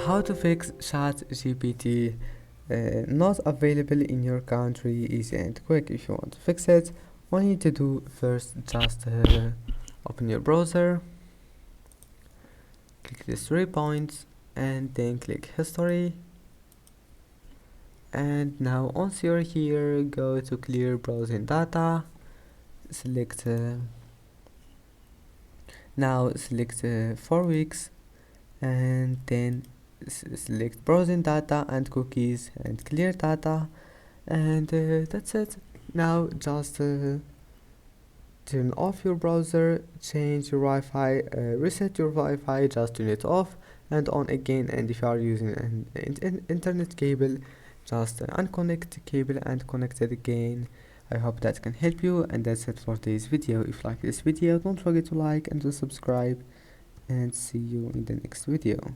How to fix ChatGPT not available in your country easy and quick. If you want to fix it, all you need to do first, just open your browser, click these 3 points, and then click history. And now once you're here, go to clear browsing data, select now select 4 weeks, and then select browsing data and cookies and clear data, and that's it. Now just turn off your browser, change your Wi-Fi, reset your Wi-Fi, just turn it off and on again. And if you are using an internet cable, just unconnect the cable and connect it again. I hope that can help you, and that's it for today's video. If you like this video, don't forget to like and to subscribe, and see you in the next video.